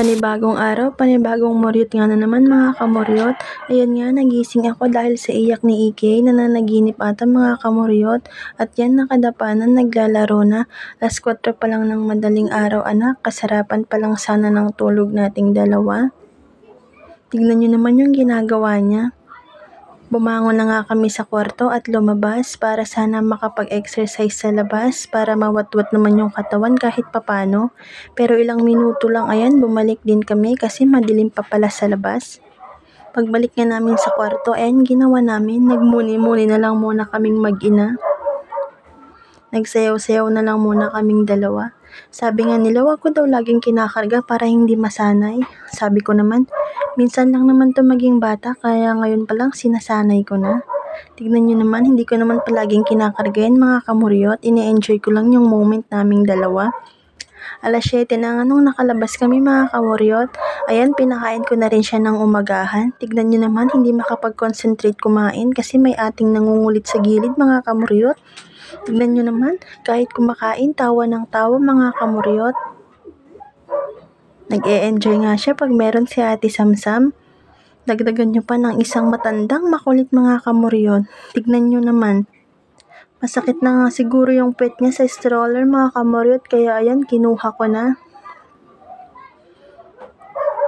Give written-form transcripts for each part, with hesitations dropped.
Panibagong araw, panibagong muryot nga na naman mga kamuryot. Ayan nga, nagising ako dahil sa iyak ni Ikey, nananaginip ata mga kamuryot. At yan, nakadapanan, naglalaro na. Alas 4 pa lang ng madaling araw anak, kasarapan pa lang sana ng tulog nating dalawa. Tignan nyo naman yung ginagawa niya. Bumangon na nga kami sa kwarto at lumabas para sana makapag-exercise sa labas para mawatwat naman yung katawan kahit papano. Pero ilang minuto lang ayan, bumalik din kami kasi madilim pa pala sa labas. Pagbalik nga namin sa kwarto, ayan ginawa namin, nagmuni-muni na lang muna kaming mag-ina. Nagsayaw-sayaw na lang muna kaming dalawa. Sabi nga nila, wag ko daw laging kinakarga para hindi masanay. Sabi ko naman, minsan lang naman to maging bata, kaya ngayon pa lang sinasanay ko na. Tignan nyo naman, hindi ko naman palaging kinakarga yan mga kamuryot. Ine-enjoy ko lang yung moment naming dalawa. Alas 7 na nga nung nakalabas kami mga kamuryot. Ayan, pinakain ko na rin siya ng umagahan. Tignan nyo naman, hindi makapag-concentrate kumain kasi may ating nangungulit sa gilid mga kamuryot. Tignan nyo naman, kahit kumakain, tawa ng tawa mga kamuryot. Nag-e-enjoy nga siya pag meron si Ate Samsam. Dagdagan nyo pa ng isang matandang makulit mga kamuryot. Tignan nyo naman. Masakit na nga siguro yung pet niya sa stroller mga kamuryot, kaya ayan, kinuha ko na.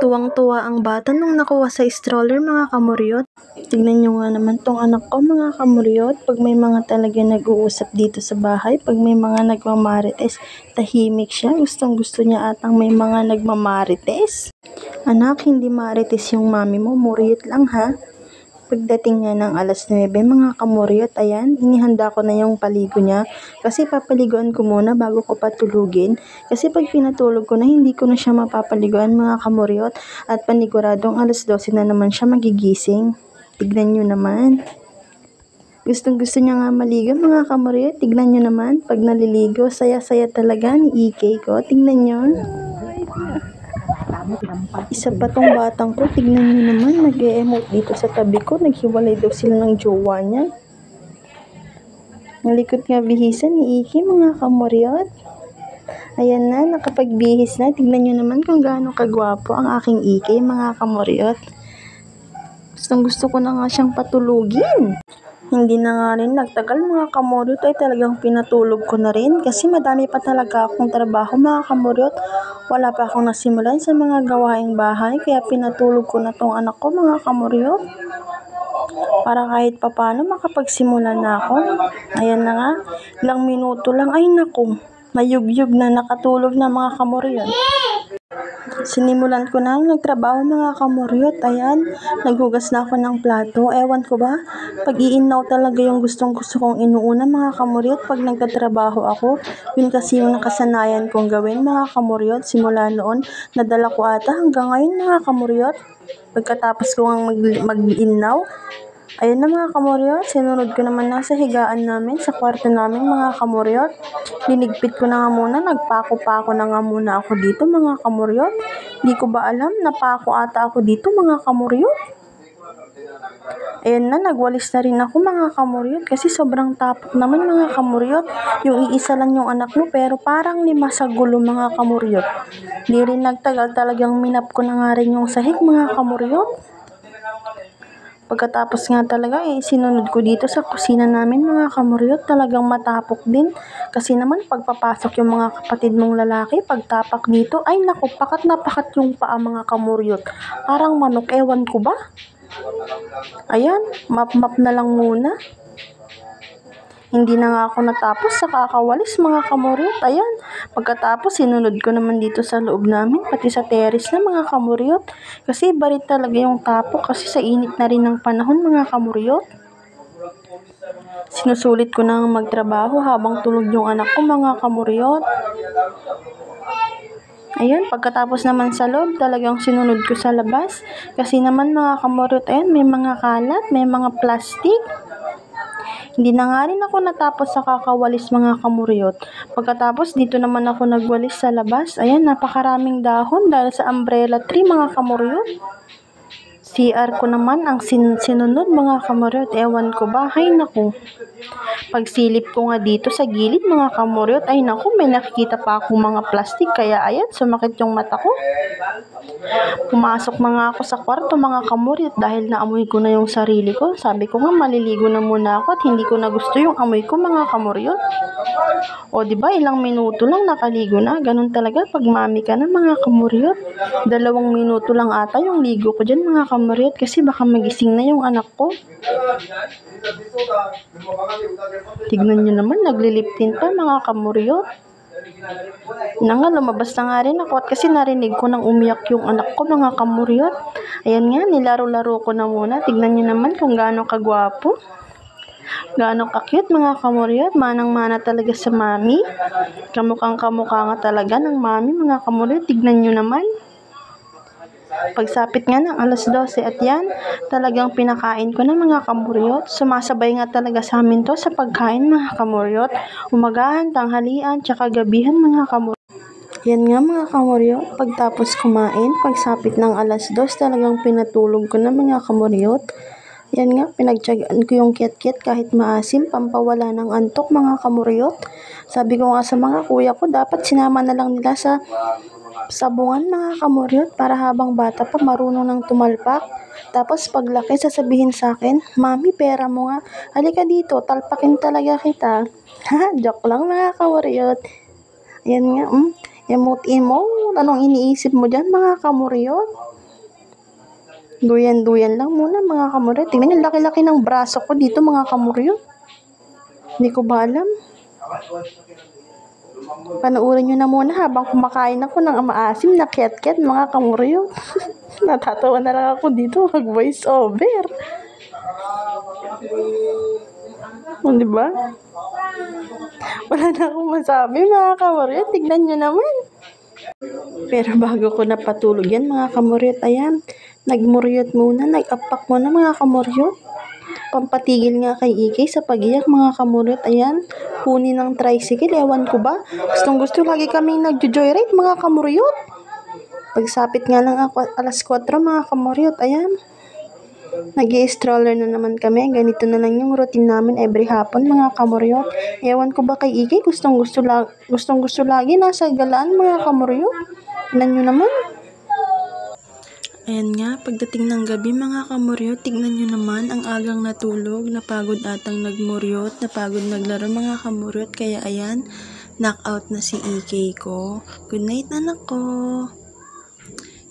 Tuwang-tuwa ang bata nung nakuha sa stroller mga kamuryot. Tignan nyo nga naman tong anak ko mga kamuryot. Pag may mga talaga nag-uusap dito sa bahay, pag may mga nagmamarites, tahimik siya. Gustong gusto niya atang may mga nagmamarites. Anak, hindi marites yung mami mo, muryot lang ha. Pagdating nga ng alas 9 mga kamuryot, ayan, hinihanda ko na yung paligo niya. Kasi papaliguan ko muna bago ko patulugin. Kasi pag pinatulog ko na, hindi ko na siya mapapaliguan mga kamuryot. At paniguradong alas 12 na naman siya magigising. Tignan nyo naman. Gustong gusto niya nga maligo mga kamuryot. Tignan nyo naman, pag naliligo, saya-saya talaga ni Ikey ko. Tignan nyo. Isa pa tong batang ko, tignan nyo naman, nag-e-emote dito sa tabi ko. Naghiwalay daw sila ng jowa niya. Nalikot nga bihisan ni Ikey mga kamuryot. Ayan na, nakapagbihis na. Tignan nyo naman kung gaano kagwapo ang aking Ikey mga kamuryot. Gustong gusto ko na nga siyang patulugin. Hindi na nga rin nagtagal mga kamuryot ay talagang pinatulog ko na rin kasi madami pa talaga akong trabaho mga kamuryot. Wala pa akong nasimulan sa mga gawaing bahay kaya pinatulog ko na tong anak ko mga kamuryot. Para kahit papano makapagsimula na ako. Ayan na nga, ilang minuto lang ay naku, mayugyug na nakatulog na mga kamuryot. Sinimulan ko na nagtrabaho mga kamuryot. Ayan, naghugas na ako ng plato. Ewan ko ba, pag-iinaw talaga yung gustong gusto kong inuuna mga kamuryot pag nagtatrabaho ako. Yun kasi yung nakasanayan kong gawin mga kamuryot. Simula noon, nadala ko ata hanggang ngayon mga kamuryot. Pagkatapos ko mag-inaw, ayun na mga kamuryot, sinunod ko naman na sa higaan namin, sa kwarto namin mga kamuryot. Linigpit ko na nga muna, nagpako-pako na nga muna ako dito mga kamuryot. Hindi ko ba alam, napako ata ako dito mga kamuryot. Ayun na, nagwalis na rin ako mga kamuryot kasi sobrang tapok naman mga kamuryot. Yung iisa lang yung anak mo pero parang 5 sa gulo mga kamuryot. Hindi rin nagtagal, talagang minap ko na nga rin yung sahig mga kamuryot. Pagkatapos nga talaga sinunod ko dito sa kusina namin mga kamuryot, talagang matapok din. Kasi naman pagpapasok yung mga kapatid mong lalaki, pagtapak dito, ay naku, pakat na pakat yung paa mga kamuryot. Parang manok, ewan ko ba? Ayan, map-map na lang muna. Hindi na nga ako natapos sa kakawalis mga kamuryot. Ayan, pagkatapos sinunod ko naman dito sa loob namin, pati sa terrace na mga kamuryot. Kasi barit talaga yung tapok kasi sa init na rin ng panahon mga kamuryot. Sinusulit ko na magtrabaho habang tulog yung anak ko mga kamuryot. Ayan, pagkatapos naman sa loob, talagang sinunod ko sa labas. Kasi naman mga kamuryot, ayan, may mga kalat, may mga plastic. Hindi na nga rin ako natapos sa kakawalis mga kamuryot. Pagkatapos dito naman ako nagwalis sa labas. Ayan, napakaraming dahon dahil sa umbrella tree mga kamuryot. CR ko naman ang sinunod mga kamuryot. Ewan ko ba? Ay naku. Pagsilip ko nga dito sa gilid mga kamuryot, ay naku, may nakikita pa akong mga plastic. Kaya ayan, sumakit yung mata ko. Pumasok na nga ako sa kwarto mga kamuryot dahil naamoy ko na yung sarili ko. Sabi ko nga maliligo na muna ako at hindi ko na gusto yung amoy ko mga kamuryot. O diba, ilang minuto lang nakaligo na. Ganun talaga pag mami ka na mga kamuryot. 2 minuto lang ata yung ligo ko dyan mga kamuryot kasi baka magising na yung anak ko. Tignan nyo naman, nagliliptin pa mga kamuryot. Lumabas na nga rin ako at kasi narinig ko nang umiyak yung anak ko mga kamuryot. Ayan nga, nilaro-laro ko na muna. Tignan nyo naman kung gaano kagwapo. Gaano ka-cute mga kamuryot. Manang-mana talaga sa mami. Kamukhang kamukha nga talaga ng mami mga kamuryot. Tignan nyo naman. Pagsapit nga ng alas 12 at yan, talagang pinakain ko na mga kamuryot. Sumasabay nga talaga sa amin to sa pagkain mga kamuryot. Umagahan, tanghalian, tsaka gabihan mga kamuryot. Yan nga mga kamuryot, pagtapos kumain, pagsapit ng alas 2, talagang pinatulog ko na mga kamuryot. Yan nga, pinagtyagaan ko yung kit-kit kahit maasim, pampawala ng antok mga kamuryot. Sabi ko nga sa mga kuya ko, dapat sinama na lang nila sa sabungan mga kamuryot para habang bata pa marunong ng tumalpak. Tapos paglaki sasabihin sa akin, Mami, pera mo nga. Halika dito, talpakin talaga kita. Joke lang mga kamuryot. Yan nga, emote-emote. Anong iniisip mo dyan mga kamuryot? Duyan-duyan lang muna mga kamuryot. Tingnan yung laki-laki ng braso ko dito mga kamuryot. Hindi ko ba alam? Panoorin nyo na muna habang kumakain ako ng maasim na ket-ket mga kamuryot. Natatawa na lang ako dito mag voice over. O diba? Wala na akong masabi mga kamuryot. Tignan nyo naman. Pero bago ko napatulog yan mga kamuryot, ayan, nagmuryot muna, nag-apak muna mga kamuryot. Pampatigil nga kay Ikay sa pag-iyak mga kamuryot, ayan, huni ng tricycle, ewan ko ba, gustong gusto lagi kaming nagjo-joyride mga kamuryot. Pagsapit nga lang ako alas 4 mga kamuryot, ayan, nag-i-stroller na naman kami. Ganito na lang yung routine namin every hapon mga kamuryot. Ewan ko ba kay Ikay, gustong gusto lagi nasa galaan mga kamuryot. Tignan nyo naman. Ayan nga, pagdating ng gabi mga kamuryot, tignan nyo naman ang agang natulog, napagod atang nagmuryot, napagod naglaro mga kamuryot, kaya ayan, knockout na si Ikay ko. Good night anak ko.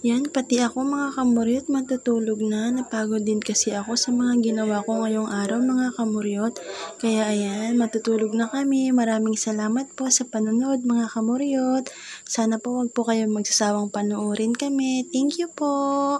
Yan, pati ako mga kamuryot, matutulog na. Napagod din kasi ako sa mga ginawa ko ngayong araw mga kamuryot. Kaya ayan, matutulog na kami. Maraming salamat po sa panonood mga kamuryot. Sana po wag po kayong magsasawang panoorin kami. Thank you po.